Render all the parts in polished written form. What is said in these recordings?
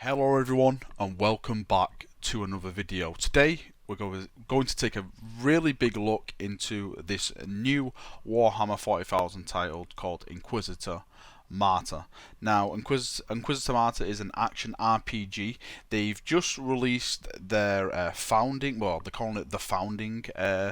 Hello everyone and welcome back to another video. Today we're going to take a really big look into this new Warhammer 40,000 title called Inquisitor Martyr. Now Inquisitor Martyr is an action RPG. They've just released their founding, well they're calling it the founding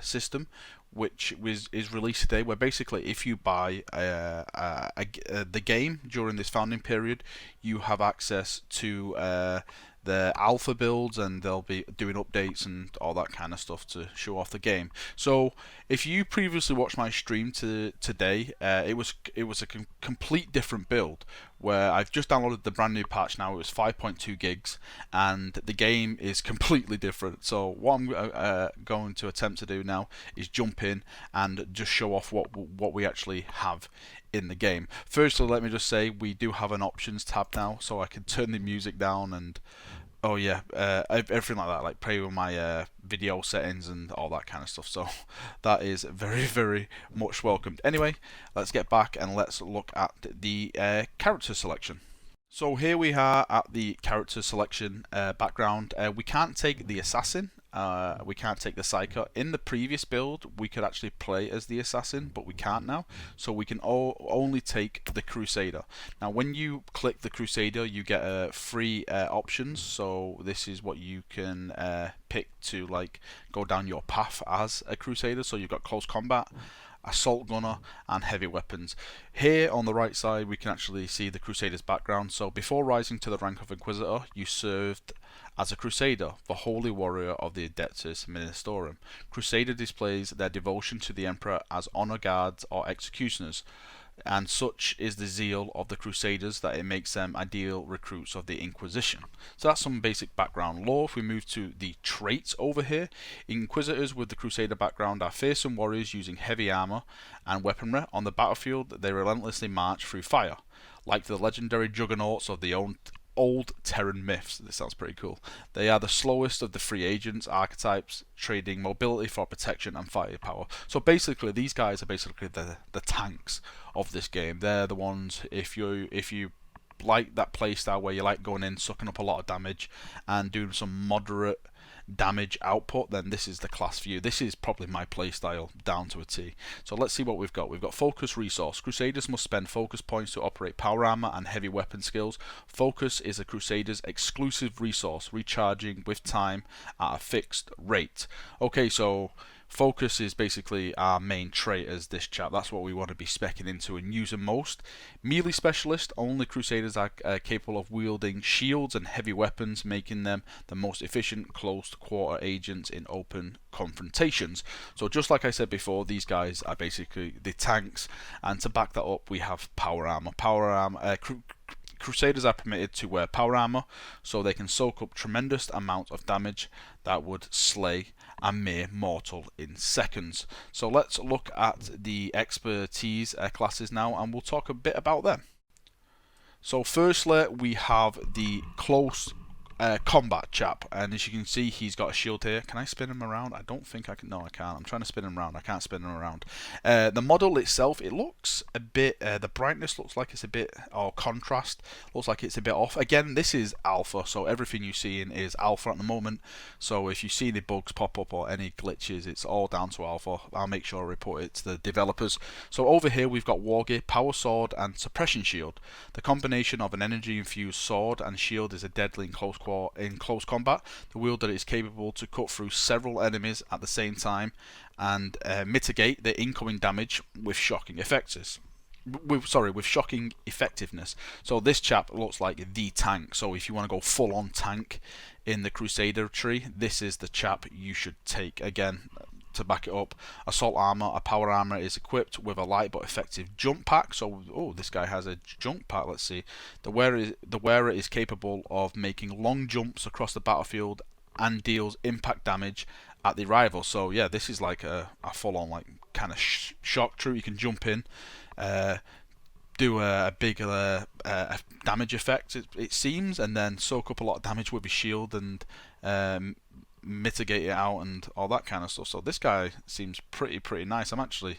system, which is released today, where basically if you buy the game during this founding period, you have access to the alpha builds, and they'll be doing updates and all that kind of stuff to show off the game. So if you previously watched my stream today, it was a complete different build, where I've just downloaded the brand new patch now. It was 5.2 gigs and the game is completely different. So what I'm going to attempt to do now is jump in and just show off what we actually have in the game. Firstly, let me just say we do have an options tab now, so I can turn the music down and everything like that, like play with my video settings and all that kind of stuff. So that is very much welcomed. Anyway, let's get back and let's look at the character selection. So here we are at the character selection background. We can't take the assassin. We can't take the psyker. In the previous build, we could actually play as the assassin, but we can't now. So we can only take the crusader. Now, when you click the crusader, you get free options. So this is what you can pick to like go down your path as a crusader. So you've got close combat, assault gunner, and heavy weapons. Here on the right side we can actually see the Crusader's background. So before rising to the rank of Inquisitor, you served as a Crusader, the Holy Warrior of the Adeptus Ministorum. Crusader displays their devotion to the Emperor as honor guards or executioners, and such is the zeal of the Crusaders that it makes them ideal recruits of the Inquisition. So that's some basic background lore. If we move to the traits over here, Inquisitors with the Crusader background are fearsome warriors using heavy armor and weaponry. On the battlefield, they relentlessly march through fire, like the legendary juggernauts of the old Terran myths. This sounds pretty cool. They are the slowest of the free agents archetypes, trading mobility for protection and firepower. So basically these guys are basically the tanks of this game. They're the ones, if you like that playstyle where you like going in, sucking up a lot of damage and doing some moderate damage output, then this is the class for you. This is probably my playstyle down to a T. So let's see what we've got. We've got focus resource. Crusaders must spend focus points to operate power armor and heavy weapon skills. Focus is a Crusader's exclusive resource, recharging with time at a fixed rate. Okay, so focus is basically our main trait as this chap. That's what we want to be specking into and using most. Melee specialist. Only Crusaders are capable of wielding shields and heavy weapons, making them the most efficient close quarter agents in open confrontations. So just like I said before, these guys are basically the tanks, and to back that up we have power armor. Crusaders are permitted to wear power armor, so they can soak up tremendous amount of damage that would slay a mere mortal in seconds. So let's look at the expertise classes now, and we'll talk a bit about them. So firstly we have the close combat chap, and as you can see he's got a shield here. Can I spin him around? I don't think I can. No, I can't. I'm trying to spin him around. I can't spin him around. The model itself, it looks a bit, the brightness looks like it's a bit, or contrast looks like it's a bit off. Again, this is alpha, so everything you see in is alpha at the moment. So if you see any bugs pop up or any glitches, it's all down to alpha. I'll make sure I report it to the developers. So over here we've got Wargear, power sword and suppression shield. The combination of an energy infused sword and shield is a deadly in close combat. The wielder is capable to cut through several enemies at the same time and mitigate the incoming damage with shocking effectiveness. So this chap looks like the tank. So if you want to go full on tank in the Crusader tree, this is the chap you should take. Again, to back it up, assault armor. A power armor is equipped with a light but effective jump pack. So, oh, this guy has a jump pack. Let's see. The wearer is capable of making long jumps across the battlefield and deals impact damage at the rival. So yeah, this is like a full-on like kind of shock troop. You can jump in, do a big damage effect, it seems, and then soak up a lot of damage with his shield and mitigate it out and all that kind of stuff. So this guy seems pretty nice. I'm actually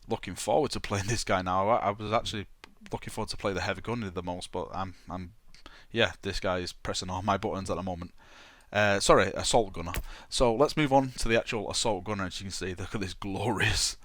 looking forward to playing this guy now. I was actually looking forward to play the heavy gunner the most, but I'm Yeah, this guy is pressing all my buttons at the moment. Sorry, assault gunner. So let's move on to the actual assault gunner. As you can see, look at this glorious,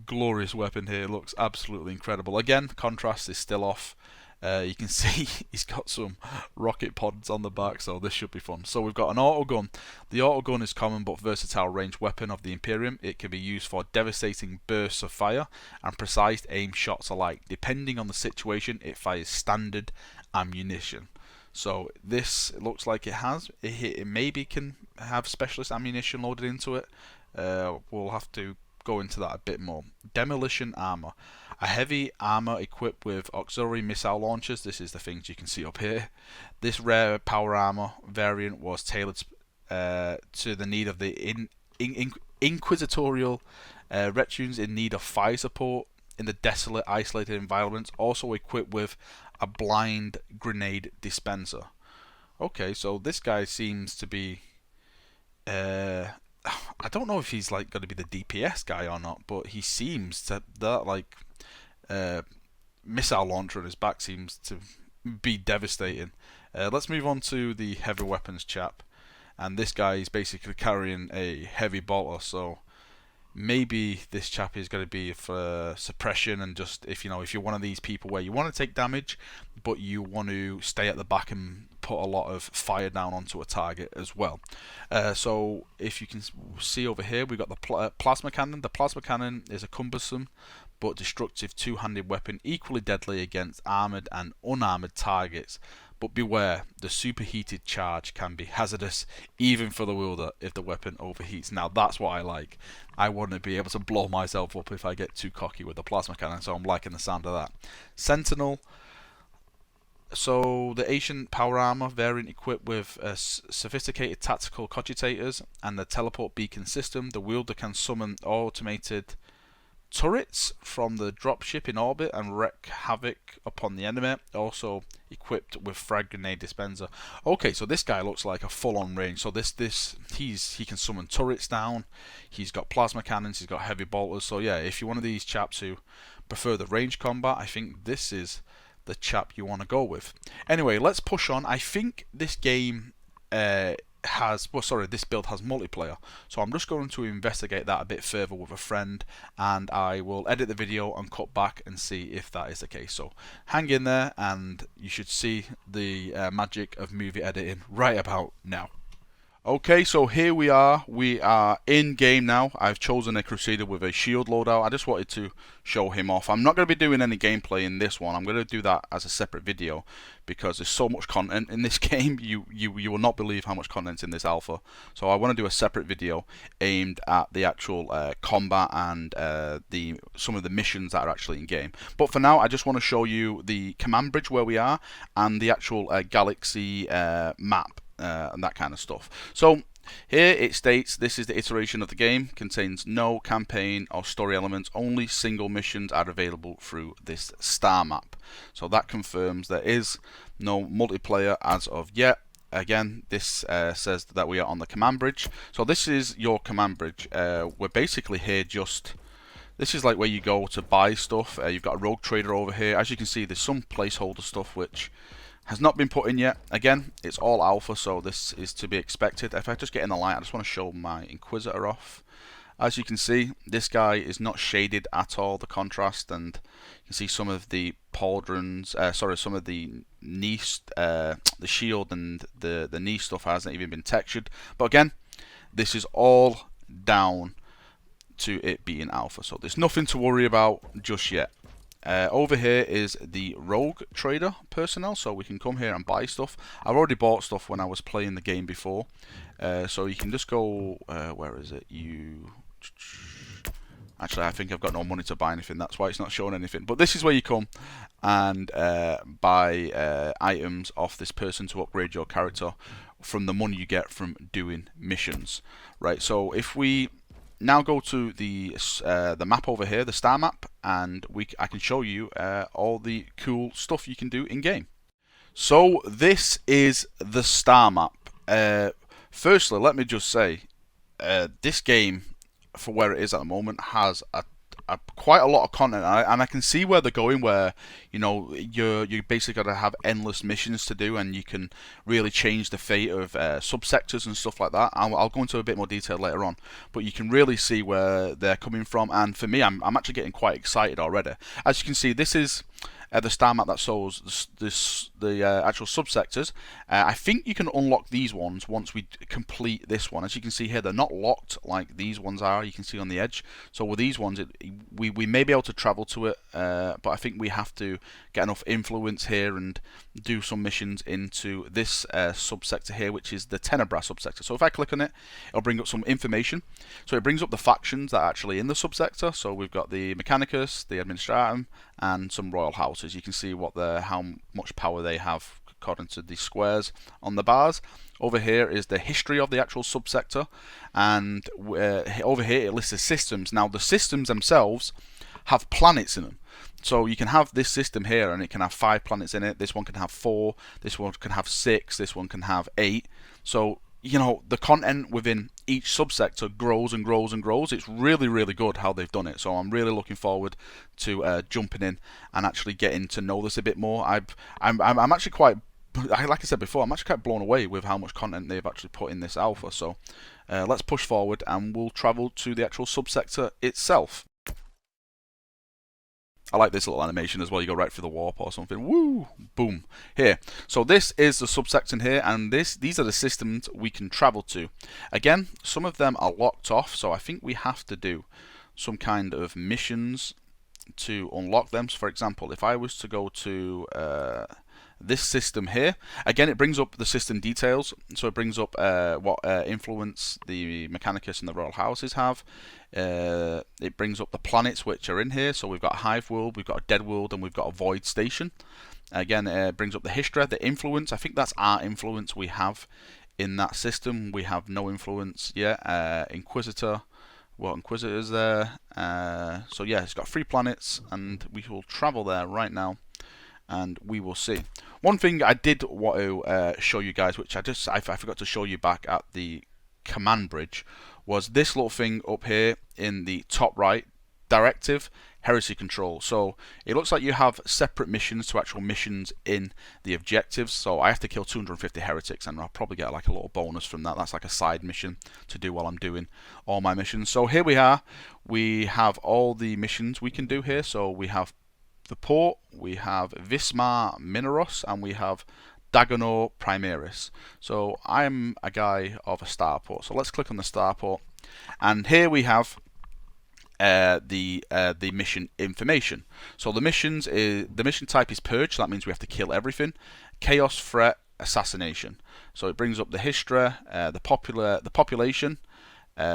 glorious weapon here. It looks absolutely incredible. Again, contrast is still off. You can see he's got some rocket pods on the back, so this should be fun. So we've got an auto gun. The auto gun is common but versatile ranged weapon of the Imperium. It can be used for devastating bursts of fire and precise aim shots alike. Depending on the situation, it fires standard ammunition. So this looks like it maybe can have specialist ammunition loaded into it. We'll have to go into that a bit more. Demolition armor. A heavy armor equipped with auxiliary missile launchers. This is the things you can see up here. This rare power armor variant was tailored to the need of the inquisitorial veterans in need of fire support in the desolate, isolated environments. Also equipped with a blind grenade dispenser. Okay, so this guy seems to be I don't know if he's like going to be the DPS guy or not, but he seems to that like missile launcher on his back seems to be devastating. Let's move on to the heavy weapons chap, and this guy is basically carrying a heavy bolter. So maybe this chap is going to be for suppression, and just if you're one of these people where you want to take damage but you want to stay at the back and put a lot of fire down onto a target as well. So if you can see over here, we've got the plasma cannon. The plasma cannon is a cumbersome but destructive two-handed weapon, equally deadly against armoured and unarmoured targets. But beware, the superheated charge can be hazardous even for the wielder if the weapon overheats. Now that's what I like. I want to be able to blow myself up if I get too cocky with the plasma cannon, so I'm liking the sound of that. Sentinel. So the ancient power armor variant equipped with sophisticated tactical cogitators and the teleport beacon system. The wielder can summon automated turrets from the dropship in orbit and wreak havoc upon the enemy. Also equipped with frag grenade dispenser. Okay, so this guy looks like a full-on range. So he can summon turrets down. He's got plasma cannons. He's got heavy bolters. So yeah, if you're one of these chaps who prefer the range combat, I think this is the chap you want to go with. Anyway, let's push on. I think this game this build has multiplayer, so I'm just going to investigate that a bit further with a friend, and I will edit the video and cut back and see if that is the case. So hang in there, and you should see the magic of movie editing right about now. Okay, so here we are in game now. I've chosen a Crusader with a shield loadout. I just wanted to show him off. I'm not going to be doing any gameplay in this one. I'm going to do that as a separate video because there's so much content in this game. You will not believe how much content's in this alpha. So I want to do a separate video aimed at the actual combat and some of the missions that are actually in game. But for now, I just want to show you the command bridge where we are and the actual galaxy map. And that kind of stuff. So here it states this is the iteration of the game, contains no campaign or story elements, only single missions are available through this star map. So that confirms there is no multiplayer as of yet. Again, this says that we are on the command bridge. So this is your command bridge. We're basically here this is like where you go to buy stuff. You've got a rogue trader over here. As you can see, there's some placeholder stuff which has not been put in yet. Again, it's all alpha, so this is to be expected. If I just get in the light, I just want to show my Inquisitor off. As you can see, this guy is not shaded at all, the contrast, and you can see some of the pauldrons, some of the knee, the shield and the knee stuff hasn't even been textured. But again, this is all down to it being alpha, so there's nothing to worry about just yet. Over here is the rogue trader personnel, so we can come here and buy stuff. I've already bought stuff when I was playing the game before, so you can just go, where is it? Actually, I think I've got no money to buy anything, that's why it's not showing anything. But this is where you come and buy items off this person to upgrade your character from the money you get from doing missions. Right, so if we now go to the map over here, the star map, and I can show you all the cool stuff you can do in game. So this is the star map. Firstly, let me just say, this game, for where it is at the moment, has quite a lot of content, and I can see where they're going. Where you're basically got to have endless missions to do, and you can really change the fate of subsectors and stuff like that. I'll go into a bit more detail later on, but you can really see where they're coming from. And for me, I'm actually getting quite excited already. As you can see, this is the star map that shows the actual subsectors. I think you can unlock these ones once we complete this one. As you can see here, they're not locked like these ones are. You can see on the edge. So with these ones, we may be able to travel to it, but I think we have to get enough influence here and do some missions into this subsector here, which is the Tenebra subsector. So if I click on it, it'll bring up some information. So it brings up the factions that are actually in the subsector. So we've got the Mechanicus, the Administratum, and some royal houses. You can see how much power they have according to the squares on the bars. Over here is the history of the actual subsector, and over here it lists the systems. Now the systems themselves have planets in them. So you can have this system here and it can have 5 planets in it. This one can have 4, this one can have 6, this one can have 8. So the content within each subsector grows and grows and grows. It's really, really good how they've done it. So I'm really looking forward to jumping in and actually getting to know this a bit more. I'm actually quite, like I said before, I'm actually quite blown away with how much content they've actually put in this alpha. So let's push forward and we'll travel to the actual subsector itself. I like this little animation as well. You go right through the warp or something. Woo! Boom. Here. So this is the subsection here, and these are the systems we can travel to. Again, some of them are locked off, so I think we have to do some kind of missions to unlock them. So for example, if I was to go to this system here, again it brings up the system details. So it brings up what influence the Mechanicus and the royal houses have. It brings up the planets which are in here. So we've got a hive world, we've got a dead world, and we've got a void station. Again, it brings up the history, the influence. I think that's our influence we have in that system. We have no influence yet. Inquisitor. Well, Inquisitor's there. So yeah, it's got 3 planets, and we will travel there right now, and we will see. One thing I did want to show you guys, which I forgot to show you back at the command bridge, was this little thing up here in the top right, directive, heresy control. So it looks like you have separate missions to actual missions in the objectives. So I have to kill 250 heretics, and I'll probably get like a little bonus from that. That's like a side mission to do while I'm doing all my missions. So here we are. We have all the missions we can do here. So we have the port, we have Vismar Mineros, and we have Dagono Primaris. So I'm a guy of a starport. So let's click on the starport, and here we have the mission information. So the mission type is purge. So that means we have to kill everything. Chaos, threat, assassination. So it brings up the history, the population,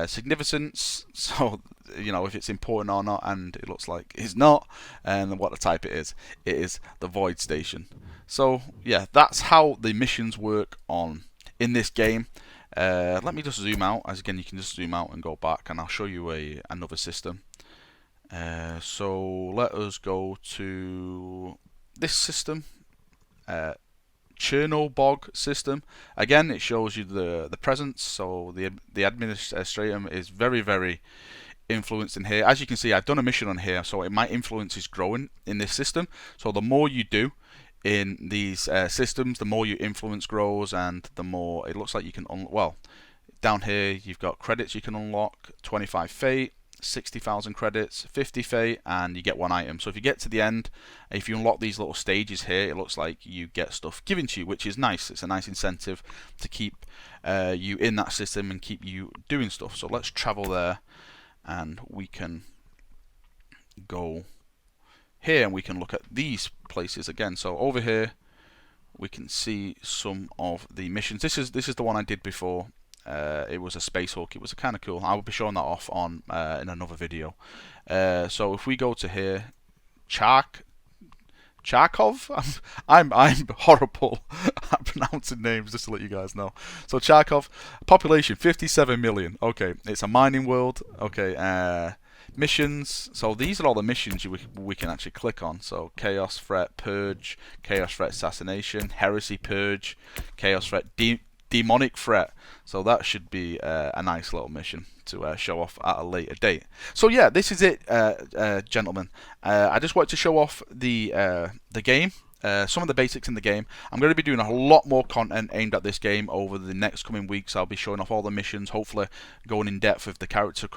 significance. So if it's important or not, and it looks like it's not, and what the type it is. It is the void station. So yeah, that's how the missions work in this game. Let me just zoom out. As again, you can just zoom out and go back, and I'll show you another system. So let us go to this system, Chernobog system. Again, it shows you the presence. So the administratum is very, very influenced in here. As you can see, I've done a mission on here, so my influence is growing in this system. So the more you do in these systems, the more your influence grows, and the more it looks like you can down here you've got credits you can unlock, 25 fate, 60,000 credits, 50 fate, and you get 1 item. So if you get to the end, if you unlock these little stages here, it looks like you get stuff given to you, which is nice. It's a nice incentive to keep you in that system and keep you doing stuff. So let's travel there, and we can go here and we can look at these places again. So over here we can see some of the missions. This is the one I did before. It was a space hulk. It was kind of cool. I will be showing that off on in another video. So if we go to here, Charkov. I'm horrible at pronouncing names, just to let you guys know. So Charkov, population 57 million. Okay, it's a mining world. Okay, missions. So these are all the missions we can actually click on. So Chaos Threat Purge, Chaos Threat Assassination, Heresy Purge, Chaos Threat demonic threat. So that should be a nice little mission to show off at a later date. So yeah, this is it, gentlemen. I just wanted to show off the game. Some of the basics in the game. I'm going to be doing a lot more content aimed at this game over the next coming weeks. I'll be showing off all the missions, hopefully going in depth with the character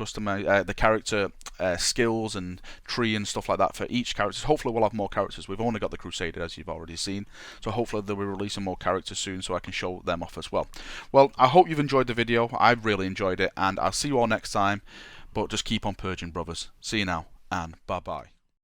skills and tree and stuff like that for each character. Hopefully we'll have more characters. We've only got the Crusader, as you've already seen, so hopefully they'll be releasing more characters soon so I can show them off as well. Well, I hope you've enjoyed the video. I've really enjoyed it, and I'll see you all next time, but just keep on purging, brothers. See you now, and bye bye.